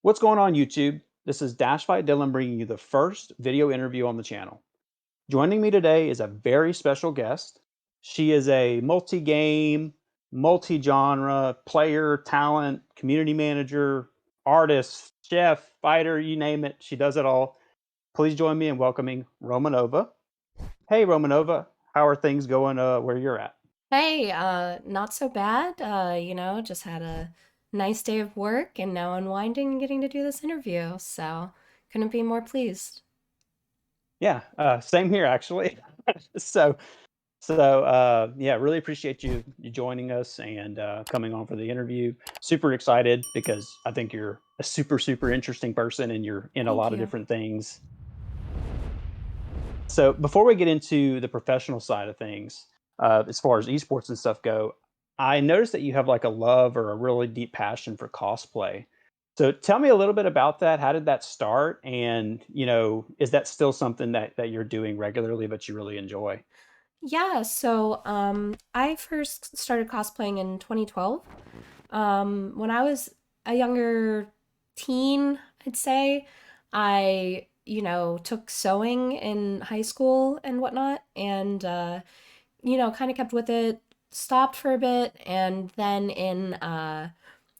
What's going on, YouTube? This is DashFight Dylan bringing you the first video interview on the channel. Joining me today is a very special guest. She is a multi game, multi genre player, talent, community manager, artist, chef, fighter, you name it. She does it all. Please join me in welcoming Romanova. Hey, Romanova, how are things going where you're at? Hey, not so bad. Just had a nice day of work and now unwinding and getting to do this interview. So couldn't be more pleased. Yeah, same here, actually. so, yeah, really appreciate you joining us and coming on for the interview. Super excited because I think you're a super interesting person and you're in a Thank lot of you. different things. So before we get into the professional side of things, as far as esports and stuff go, I noticed that you have like a love or a really deep passion for cosplay. So tell me a little bit about that. How did that start? And is that still something that you're doing regularly, but you really enjoy? I first started cosplaying in 2012. When I was a younger teen, I'd say, I took sewing in high school and whatnot, and kind of kept with it, stopped for a bit, and then in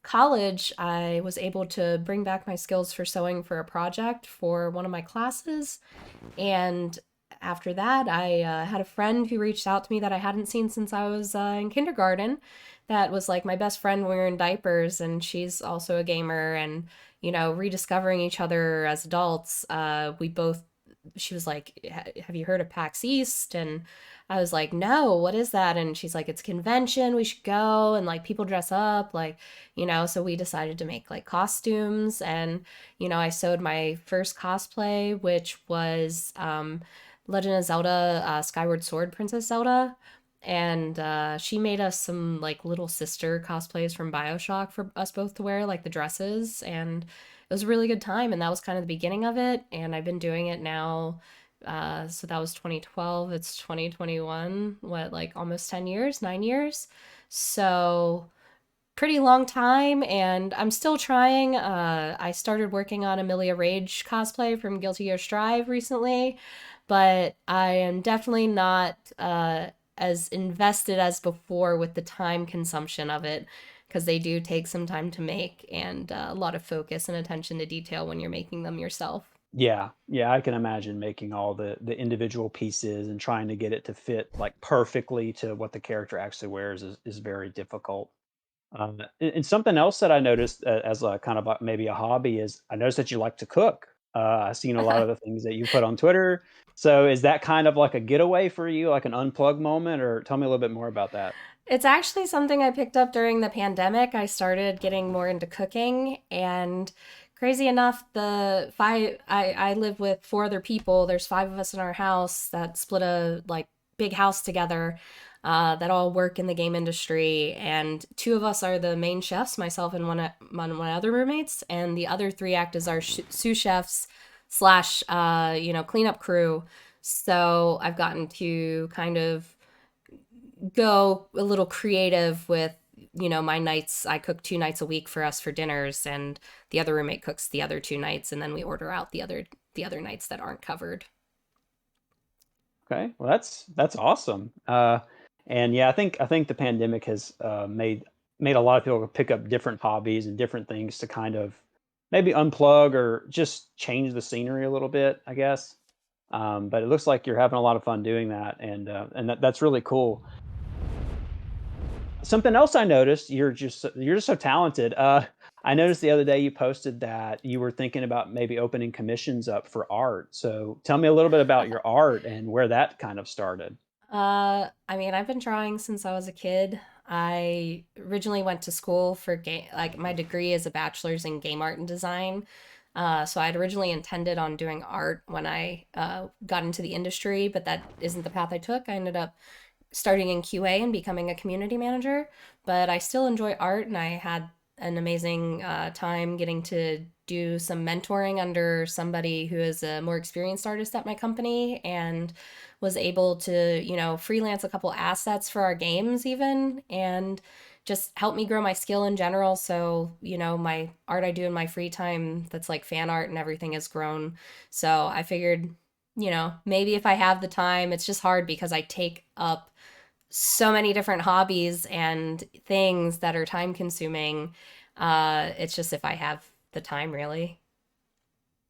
college, I was able to bring back my skills for sewing for a project for one of my classes. And after that, I had a friend who reached out to me that I hadn't seen since I was in kindergarten. That was like my best friend when we were in diapers, and she's also a gamer. And rediscovering each other as adults, she was like, "Have you heard of PAX East?" And I was like, "No, what is that?" And she's like, "It's a convention. We should go." And like people dress up, so we decided to make like costumes. And I sewed my first cosplay, which was Legend of Zelda, Skyward Sword Princess Zelda. And she made us some like little sister cosplays from Bioshock for us both to wear, like the dresses. And it was a really good time. And that was kind of the beginning of it. And I've been doing it now. So that was 2012. It's 2021. What, like almost 10 years, 9 years? So pretty long time, and I'm still trying. I started working on Amelia Rage cosplay from Guilty Gear Strive recently, but I am definitely not as invested as before with the time consumption of it, because they do take some time to make and a lot of focus and attention to detail when you're making them yourself. Yeah, yeah, I can imagine making all the individual pieces and trying to get it to fit like perfectly to what the character actually wears is very difficult. And something else that I noticed as a kind of maybe a hobby is I noticed that you like to cook. I've seen a lot of the things that you put on Twitter. So is that kind of like a getaway for you, like an unplug moment, or tell me a little bit more about that? It's actually something I picked up during the pandemic. I started getting more into cooking, and crazy enough, I live with four other people. There's five of us in our house that split a like big house together, that all work in the game industry, and two of us are the main chefs, myself and one of my other roommates, and the other three act as our sous chefs slash cleanup crew. So I've gotten to kind of go a little creative with my nights. I cook 2 nights a week for us for dinners, and the other roommate cooks the other 2 nights, and then we order out the other nights that aren't covered. Okay, well that's awesome. And yeah, I think the pandemic has made a lot of people pick up different hobbies and different things to kind of maybe unplug or just change the scenery a little bit, I guess. But it looks like you're having a lot of fun doing that, and that's really cool. Something else I noticed, you're just so talented. I noticed the other day you posted that you were thinking about maybe opening commissions up for art. So tell me a little bit about your art and where that kind of started. I mean, I've been drawing since I was a kid. I originally went to school for game, like my degree is a bachelor's in game art and design. So I'd originally intended on doing art when I got into the industry, but that isn't the path I took. I ended up starting in QA and becoming a community manager, but I still enjoy art, and I had an amazing time getting to do some mentoring under somebody who is a more experienced artist at my company, and was able to freelance a couple assets for our games even, and just helped me grow my skill in general. So, my art I do in my free time that's like fan art and everything has grown. So I figured, maybe if I have the time, it's just hard because I take up so many different hobbies and things that are time consuming. It's just if I have the time, really.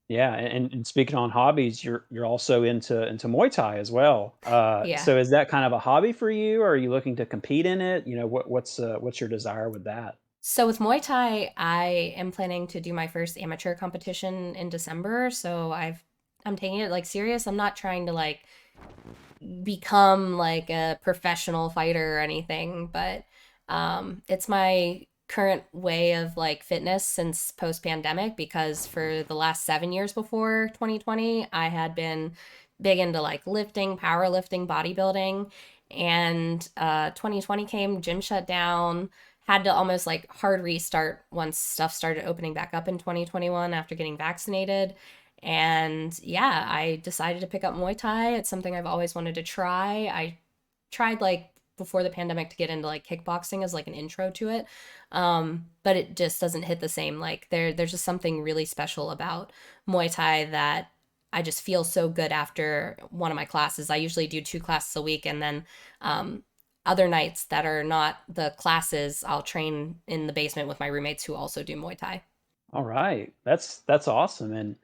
Yeah, and speaking on hobbies, you're also into Muay Thai as well. Yeah. So is that kind of a hobby for you, or are you looking to compete in it? What's your desire with that? So with Muay Thai, I am planning to do my first amateur competition in December. So I'm taking it like serious. I'm not trying to like become like a professional fighter or anything, but it's my current way of like fitness since post pandemic because for the last 7 years before 2020, I had been big into like lifting, powerlifting, bodybuilding. And 2020 came, gym shut down, had to almost like hard restart once stuff started opening back up in 2021 after getting vaccinated. And yeah, I decided to pick up Muay Thai. It's something I've always wanted to try. I tried like before the pandemic to get into like kickboxing as like an intro to it. But it just doesn't hit the same. Like there's just something really special about Muay Thai that I just feel so good after one of my classes. I usually do 2 classes a week and then um other nights that are not the classes, I'll train in the basement with my roommates who also do Muay Thai. All right, that's awesome, and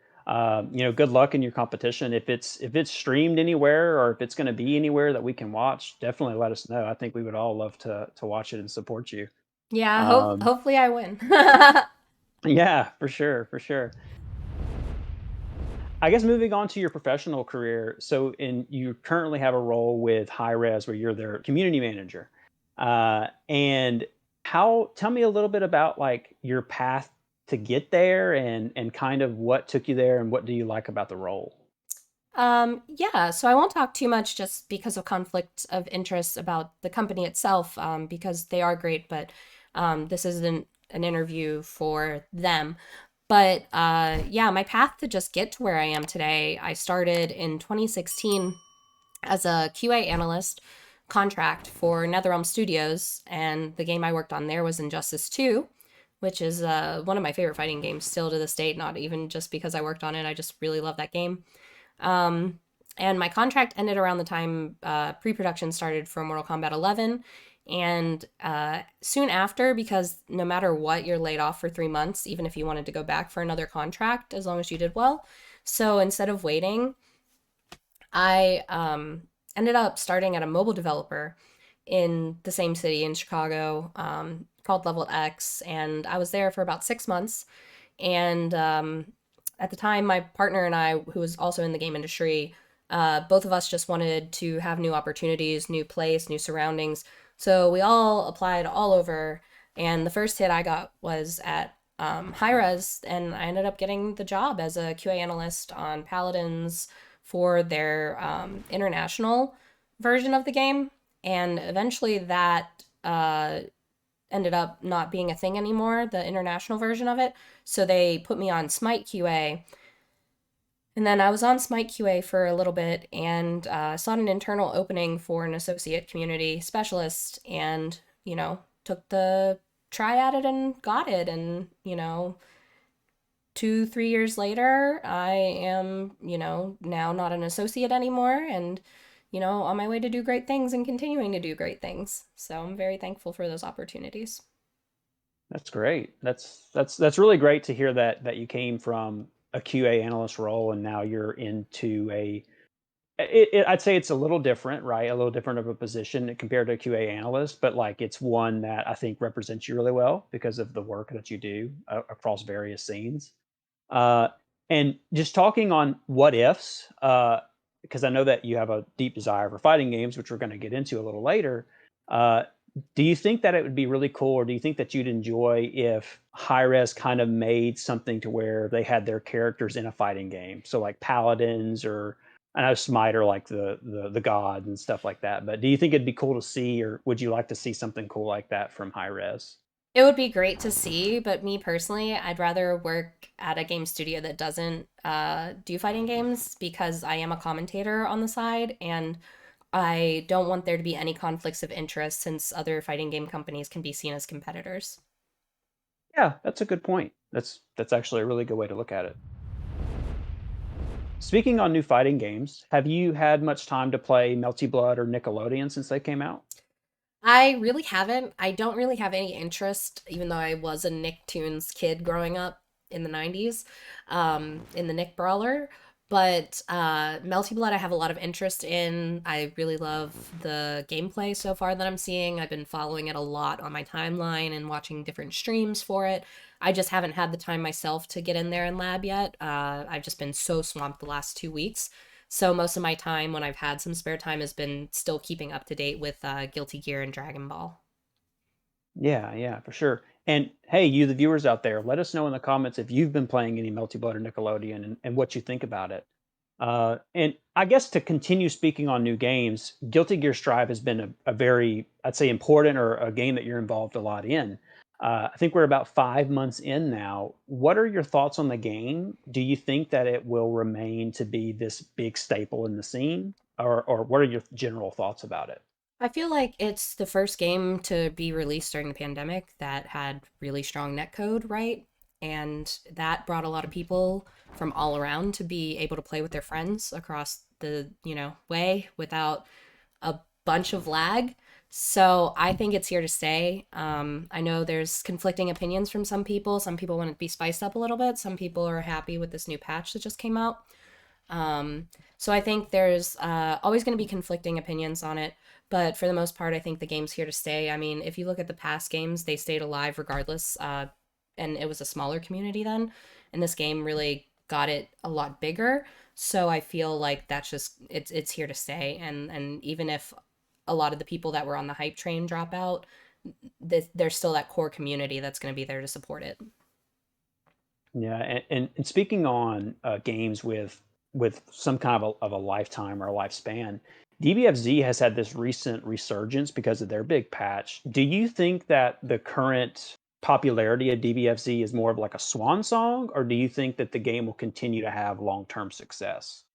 good luck in your competition. If it's streamed anywhere or if it's going to be anywhere that we can watch, definitely let us know. I think we would all love to watch it and support you. Yeah, Um, hopefully I win. yeah, for sure, for sure. I guess moving on to your professional career, so you currently have a role with High Res where you're their community manager. And how tell me a little bit about like your path to get there and kind of what took you there and what do you like about the role? Yeah, so I won't talk too much just because of conflict of interest about the company itself, because they are great, but this isn't an interview for them. But yeah, my path to just get to where I am today, I started in 2016 as a QA analyst contract for NetherRealm Studios, and the game I worked on there was Injustice 2, which is one of my favorite fighting games still to this date, not even just because I worked on it, I just really love that game. Um, and my contract ended around the time pre production started for Mortal Kombat 11. And soon after, because no matter what, you're laid off for 3 months, even if you wanted to go back for another contract, as long as you did well. So instead of waiting, I ended up starting at a mobile developer in the same city in Chicago called Level X. And I was there for about 6 months. And at the time, my partner and I, who was also in the game industry, both of us just wanted to have new opportunities, new place, new surroundings. So we all applied all over. And the first hit I got was at High Res, and I ended up getting the job as a QA analyst on Paladins for their international version of the game. And eventually that ended up not being a thing anymore, the international version of it. So they put me on Smite QA. And then I was on Smite QA for a little bit and saw an internal opening for an associate community specialist and, took the try at it and got it. And, 2, 3 years later, I am, now not an associate anymore and, on my way to do great things and continuing to do great things. So I'm very thankful for those opportunities. That's great. That's really great to hear that you came from a QA analyst role and now you're into I'd say it's a little different, right? A little different of a position compared to a QA analyst, but like it's one that I think represents you really well because of the work that you do across various scenes. Uh, and just talking on what ifs, because I know that you have a deep desire for fighting games, which we're going to get into a little later. Uh, do you think that it would be really cool, or do you think that you'd enjoy if Hi-Res kind of made something to where they had their characters in a fighting game? So like paladins, or I know Smite are like the god and stuff like that. But do you think it'd be cool to see, or would you like to see something cool like that from Hi-Res? It would be great to see, but me personally, I'd rather work at a game studio that doesn't do fighting games because I am a commentator on the side, and I don't want there to be any conflicts of interest since other fighting game companies can be seen as competitors. Yeah, that's a good point. That's actually a really good way to look at it. Speaking on new fighting games, have you had much time to play Melty Blood or Nickelodeon since they came out? I really haven't. I don't really have any interest, even though I was a Nicktoons kid growing up in the 90s, in the Nick Brawler. But Melty Blood, I have a lot of interest in. I really love the gameplay so far that I'm seeing. I've been following it a lot on my timeline and watching different streams for it. I just haven't had the time myself to get in there and lab yet. I've just been so swamped the last 2 weeks. So most of my time when I've had some spare time has been still keeping up to date with Guilty Gear and Dragon Ball. Yeah, yeah, for sure. And hey, you, the viewers out there, let us know in the comments if you've been playing any Melty Blood or Nickelodeon and what you think about it. And I guess to continue speaking on new games, Guilty Gear Strive has been a very, I'd say, important or a game that you're involved a lot in. I think we're about 5 months in now. What are your thoughts on the game? Do you think that it will remain to be this big staple in the scene, or what are your general thoughts about it? I feel like it's the first game to be released during the pandemic that had really strong netcode, right? And that brought a lot of people from all around to be able to play with their friends across the, way without a bunch of lag. So I think it's here to stay. I know there's conflicting opinions from some people. Some people want it to be spiced up a little bit. Some people are happy with this new patch that just came out. Um, so I think there's always going to be conflicting opinions on it, but for the most part, I think the game's here to stay. I mean, if you look at the past games, they stayed alive regardless, and it was a smaller community then, and this game really got it a lot bigger. So I feel like that's just it's here to stay, and even if a lot of the people that were on the hype train drop out, there's still that core community that's going to be there to support it. Yeah, and speaking on games with some kind of a lifetime or a lifespan, DBFZ has had this recent resurgence because of their big patch. Do you think that the current popularity of DBFZ is more of like a swan song, or do you think that the game will continue to have long-term success?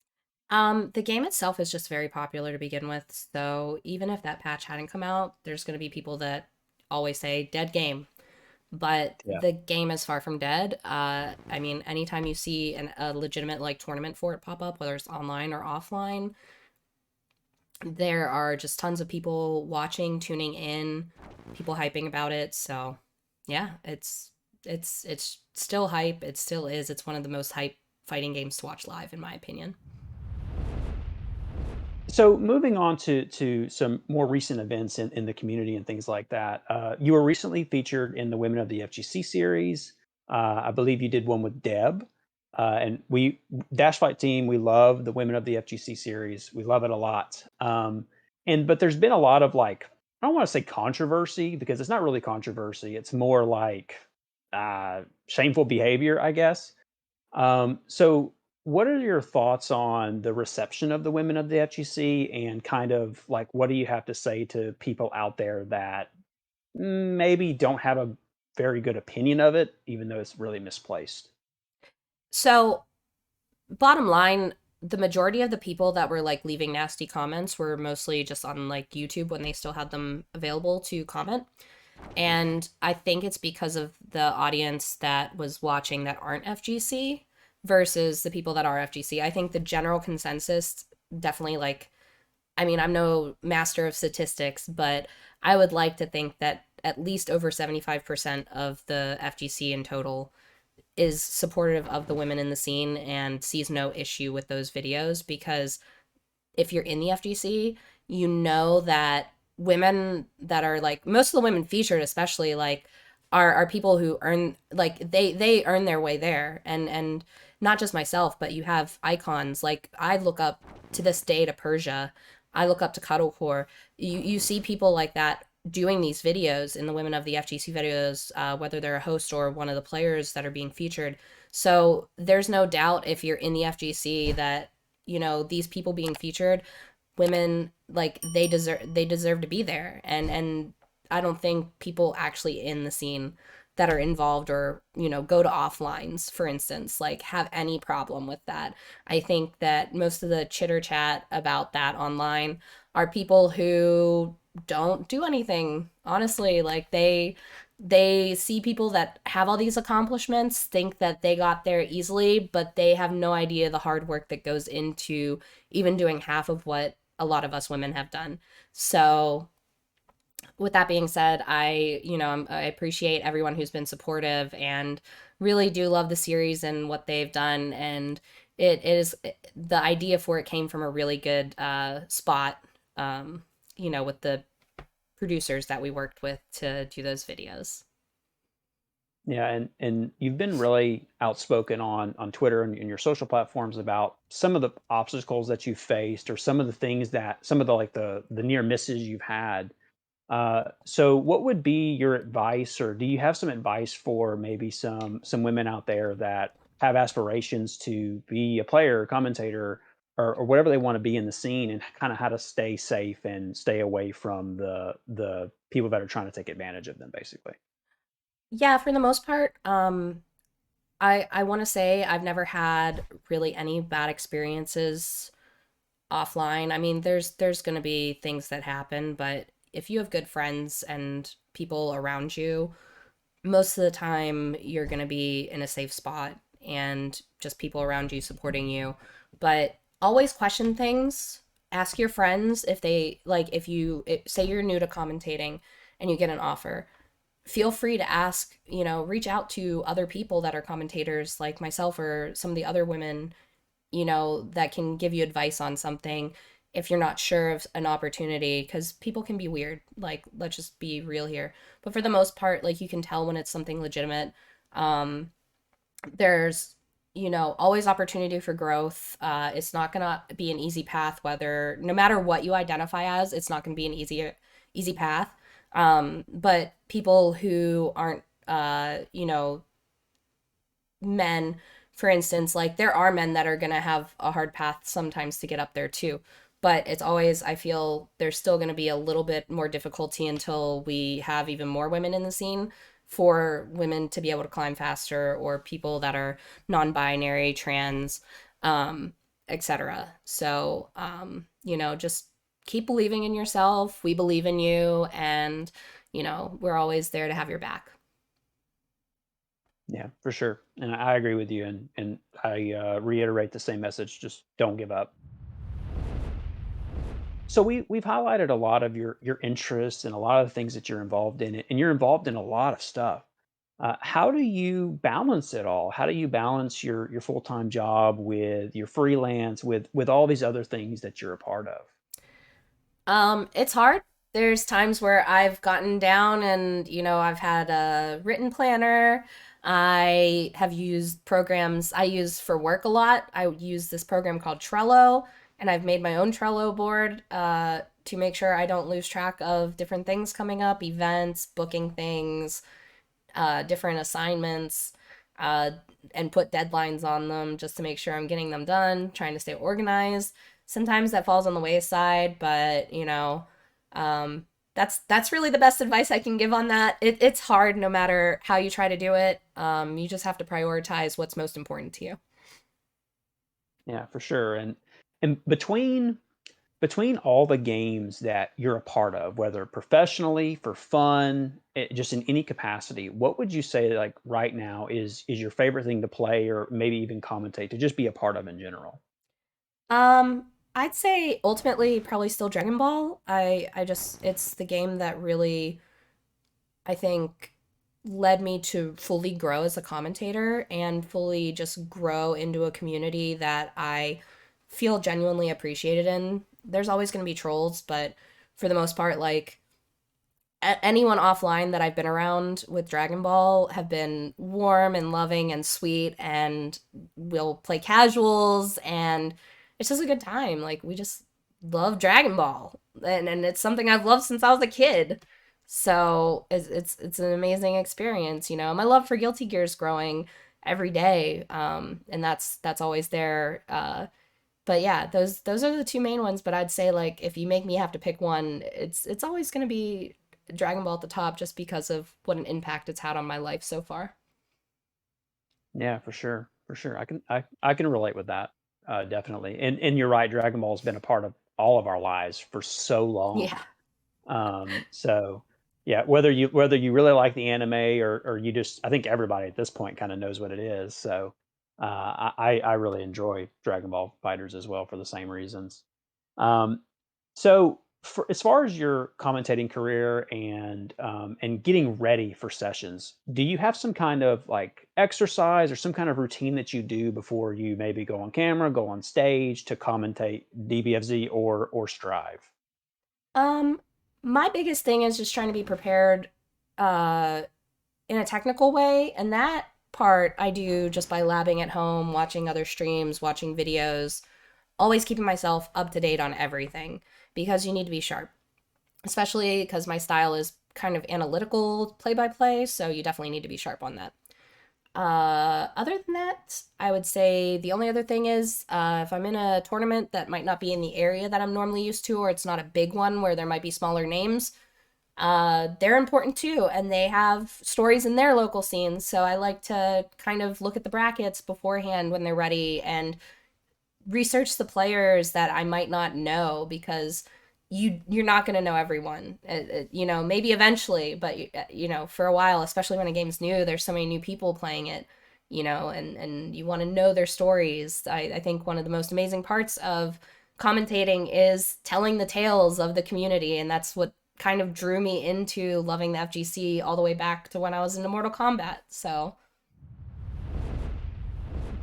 The game itself is just very popular to begin with, so even if that patch hadn't come out, there's going to be people that always say dead game. But Yeah. the game is far from dead. I mean, anytime you see a legitimate like tournament for it pop up, whether it's online or offline, there are just tons of people watching, tuning in, people hyping about it. So, yeah, it's still hype. It still is. It's one of the most hype fighting games to watch live, in my opinion. So moving on to some more recent events in the community and things like that. You were recently featured in the Women of the FGC series. I believe you did one with Deb. And we Dash Fight team, we love the Women of the FGC series. We love it a lot. And but there's been a lot of like, I don't want to say controversy because it's not really controversy. It's more like shameful behavior, I guess. So what are your thoughts on the reception of the Women of the FGC and kind of like what do you have to say to people out there that maybe don't have a very good opinion of it, even though it's really misplaced? So, bottom line, the majority of the people that were like leaving nasty comments were mostly just on like YouTube when they still had them available to comment. And I think it's because of the audience that was watching that aren't FGC versus the people that are FGC. I think the general consensus definitely like, I mean, I'm no master of statistics, but I would like to think that at least over 75% of the FGC in total is supportive of the women in the scene and sees no issue with those videos because if you're in the FGC, you know that women that are like most of the women featured especially like are people who earn like they earn their way there and not just myself but you have icons like I look up to this day to Persia. I look up to Cuddlecore. You see people like that doing these videos in the Women of the FGC videos, whether they're a host or one of the players that are being featured. So there's no doubt if you're in the FGC that these people being featured, women like they deserve to be there, and I don't think people actually in the scene that are involved or, go to offlines, for instance, like have any problem with that. I think that most of the chitter chat about that online are people who don't do anything. Honestly, like they see people that have all these accomplishments, think that they got there easily, but they have no idea the hard work that goes into even doing half of what a lot of us women have done. So, with that being said, I appreciate everyone who's been supportive and really do love the series and what they've done. And it is the idea for it came from a really good spot, with the producers that we worked with to do those videos. Yeah, and you've been really outspoken on Twitter and your social platforms about some of the obstacles that you faced or some of the things that some of the like the near misses you've had. So what would be your advice, or do you have some advice for maybe some women out there that have aspirations to be a player, commentator, or whatever they want to be in the scene, and kind of how to stay safe and stay away from the people that are trying to take advantage of them, basically? Yeah, for the most part, I want to say I've never had really any bad experiences offline. I mean, there's going to be things that happen, but if you have good friends and people around you, most of the time you're going to be in a safe spot and just people around you supporting you. But always question things. Ask your friends if they like if you say you're new to commentating and you get an offer, feel free to ask, reach out to other people that are commentators like myself or some of the other women, that can give you advice on something if you're not sure of an opportunity, because people can be weird. Like, let's just be real here. But for the most part, like, you can tell when it's something legitimate. Um, there's, always opportunity for growth. It's not gonna be an easy path, whether no matter what you identify as, it's not gonna be an easy path. But people who aren't, men, for instance, like there are men that are going to have a hard path sometimes to get up there too. But it's always, I feel there's still going to be a little bit more difficulty until we have even more women in the scene for women to be able to climb faster, or people that are non-binary, trans, um, etc. So, just keep believing in yourself. We believe in you, and we're always there to have your back. Yeah, for sure. And I agree with you, and I reiterate the same message. Just don't give up. So we've highlighted a lot of your interests and a lot of the things that you're involved in, and you're involved in a lot of stuff. How do you balance it all? How do you balance your full time job with your freelance, with all these other things that you're a part of? It's hard. There's times where I've gotten down and, I've had a written planner. I have used programs I use for work a lot. I use this program called Trello, and I've made my own Trello board to make sure I don't lose track of different things coming up, events, booking things, different assignments, uh, and put deadlines on them just to make sure I'm getting them done, trying to stay organized. Sometimes that falls on the wayside, but um, that's really the best advice I can give on that. It's hard no matter how you try to do it. You just have to prioritize what's most important to you. Yeah, for sure. And between all the games that you're a part of, whether professionally, for fun, just in any capacity, what would you say, like right now, is your favorite thing to play, or maybe even commentate, to just be a part of in general? I'd say ultimately probably still Dragon Ball. I just it's the game that really, I think, led me to fully grow as a commentator and fully just grow into a community that I feel genuinely appreciated in. There's always going to be trolls, but for the most part, like anyone offline that I've been around with Dragon Ball have been warm and loving and sweet, and we'll play casuals, and it's just a good time. Like, we just love Dragon Ball, and it's something I've loved since I was a kid. So it's an amazing experience. My love for Guilty Gear is growing every day, and that's always there. But yeah, those are the two main ones. But I'd say, like, if you make me have to pick one, it's always gonna be Dragon Ball at the top just because of what an impact it's had on my life so far. Yeah, for sure, for sure. I can relate with that, definitely. And you're right, Dragon Ball's been a part of all of our lives for so long. Yeah. So yeah, whether you really like the anime or you just, I think everybody at this point kind of knows what it is. So I really enjoy Dragon Ball Fighters as well for the same reasons. Um, so for, as far as your commentating career and getting ready for sessions, do you have some kind of like exercise or some kind of routine that you do before you maybe go on camera, go on stage to commentate DBFZ or Strive? Um, my biggest thing is just trying to be prepared uh in a technical way, and that part I do just by labbing at home, watching other streams, watching videos, always keeping myself up to date on everything because you need to be sharp, especially because my style is kind of analytical play by play, so you definitely need to be sharp on that. Other than that, I would say the only other thing is if I'm in a tournament that might not be in the area that I'm normally used to, or it's not a big one where there might be smaller names, they're important too, and they have stories in their local scenes. So I like to kind of look at the brackets beforehand when they're ready and research the players that I might not know because you're not going to know everyone. Maybe eventually, but for a while, especially when a game's new, there's so many new people playing it, and you want to know their stories. I think one of the most amazing parts of commentating is telling the tales of the community, and that's what kind of drew me into loving the FGC all the way back to when I was into Mortal Kombat. So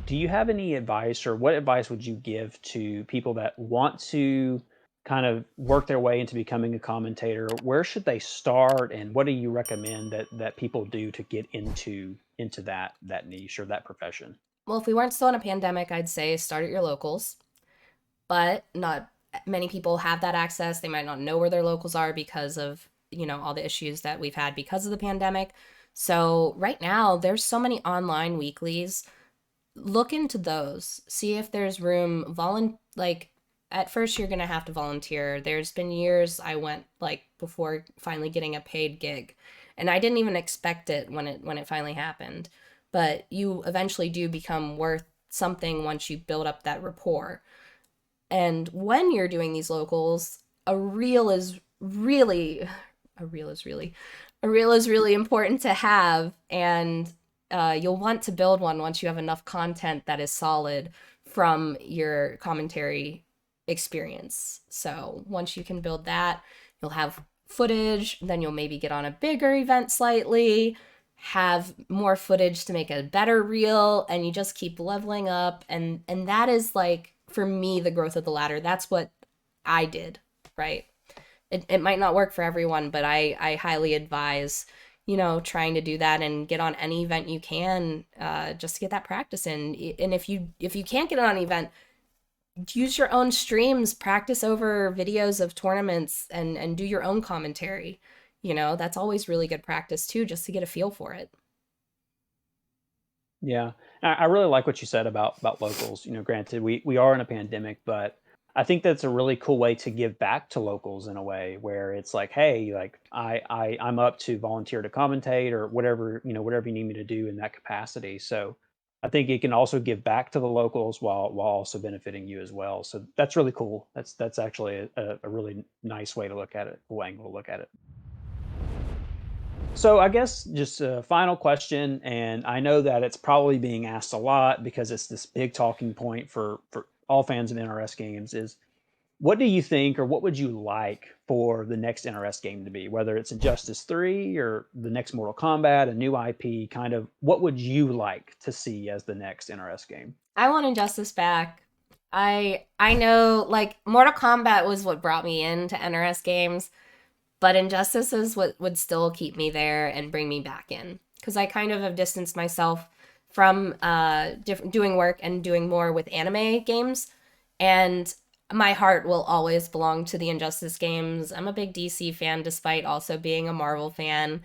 Do you have any advice, or what advice would you give to people that want to kind of work their way into becoming a commentator? Where should they start, and what do you recommend that people do to get into that niche or that profession? well, if we weren't still in a pandemic, I'd say start at your locals, but not many people have that access. They might not know where their locals are because of, all the issues that we've had because of the pandemic. So, right now, there's so many online weeklies. Look into those. See if there's room like at first you're going to have to volunteer. There's been years I went like before finally getting a paid gig, and I didn't even expect it when it finally happened. But you eventually do become worth something once you build up that rapport. And when you're doing these locals, a reel is really, a reel is really, a reel is really important to have. And you'll want to build one once you have enough content that is solid from your commentary experience. So once you can build that, you'll have footage, then you'll maybe get on a bigger event slightly, have more footage to make a better reel, and you just keep leveling up. And that is like for me the growth of the ladder. That's what I did, right? It might not work for everyone, but I highly advise, trying to do that and get on any event you can, just to get that practice in. And if you can't get on an event, use your own streams, practice over videos of tournaments, and do your own commentary. That's always really good practice too, just to get a feel for it. Yeah, I really like what you said about locals. Granted, we are in a pandemic, but I think that's a really cool way to give back to locals in a way where it's like, hey, like I'm up to volunteer to commentate or whatever, whatever you need me to do in that capacity. So I think it can also give back to the locals while also benefiting you as well. So that's really cool. That's actually a really nice way to look at it, cool angle to look at it. So I guess just a final question, and I know that it's probably being asked a lot because it's this big talking point for all fans of NRS games is what do you think or what would you like for the next NRS game to be? Whether it's Injustice 3 or the next Mortal Kombat, a new IP, kind of what would you like to see as the next NRS game? I want Injustice back. I know like Mortal Kombat was what brought me into NRS games, but Injustice is what would still keep me there and bring me back in because I kind of have distanced myself from doing work and doing more with anime games, and my heart will always belong to the Injustice games. I'm a big DC fan despite also being a Marvel fan,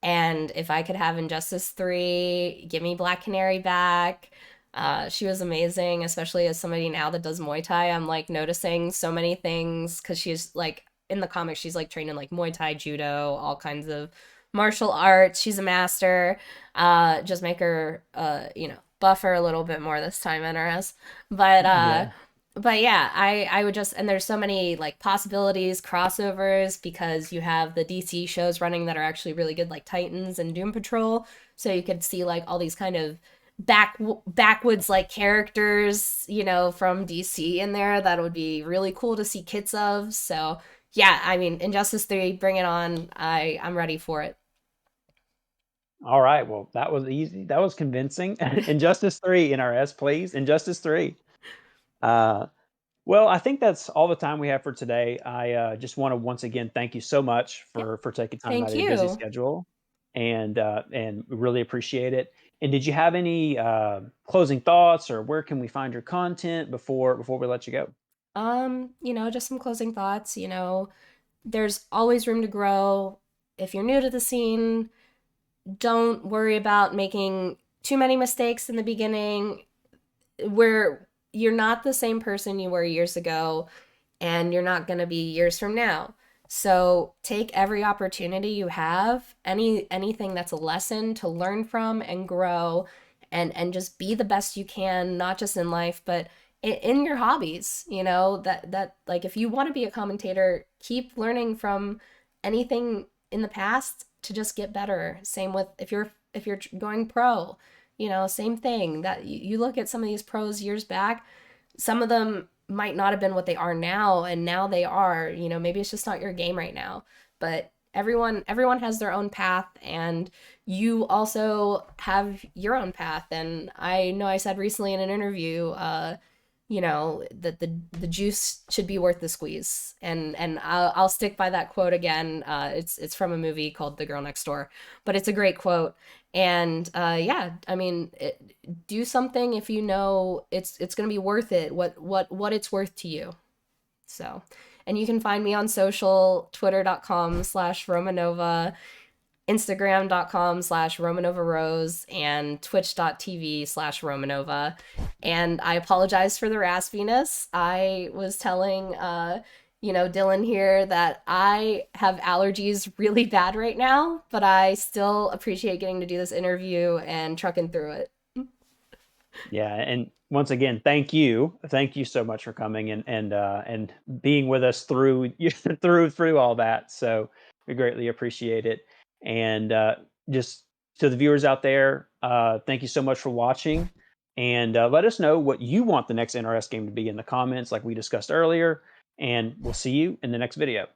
and if I could have Injustice 3, give me Black Canary back. She was amazing, especially as somebody now that does Muay Thai. I'm like noticing so many things because she's like in the comics, she's like trained in like Muay Thai, judo, all kinds of martial arts. She's a master. Just make her, buff her a little bit more this time, NRS. But Yeah. yeah, I would just, and there's so many like possibilities, crossovers, because you have the DC shows running that are actually really good, like Titans and Doom Patrol. So you could see like all these kind of backwoods like characters, from DC in there that would be really cool to see kits of. So yeah, I mean, Injustice 3, bring it on. I'm ready for it. All right. Well, that was easy. That was convincing. Injustice 3, NRS, please. Injustice 3. Uh, well, I think that's all the time we have for today. I just want to once again thank you so much Yeah, for taking time out thank of your busy you. schedule, and we really appreciate it. And did you have any closing thoughts, or where can we find your content before we let you go? Just some closing thoughts. There's always room to grow. If you're new to the scene, don't worry about making too many mistakes in the beginning, where you're not the same person you were years ago, and you're not going to be years from now. So take every opportunity you have, anything that's a lesson to learn from and grow, and just be the best you can, not just in life, but in your hobbies. That like, if you want to be a commentator, keep learning from anything in the past to just get better. Same with if you're going pro, same thing. That you look at some of these pros years back, some of them might not have been what they are now, and now they are. Maybe it's just not your game right now, but everyone has their own path, and you also have your own path. And I know I said recently in an interview, that the juice should be worth the squeeze, and I'll stick by that quote again. It's from a movie called The Girl Next Door, but it's a great quote. And yeah, I mean, do something if you know it's going to be worth it, what it's worth to you. So, and you can find me on social, twitter.com/Romanova, Instagram.com/Romanova Rose, and twitch.tv/Romanova. And I apologize for the raspiness. I was telling Dylan here that I have allergies really bad right now, but I still appreciate getting to do this interview and trucking through it. Yeah, and once again, thank you. Thank you so much for coming and being with us through through all that. So we greatly appreciate it. And just to the viewers out there, thank you so much for watching. And let us know what you want the next NRS game to be in the comments, like we discussed earlier. And we'll see you in the next video.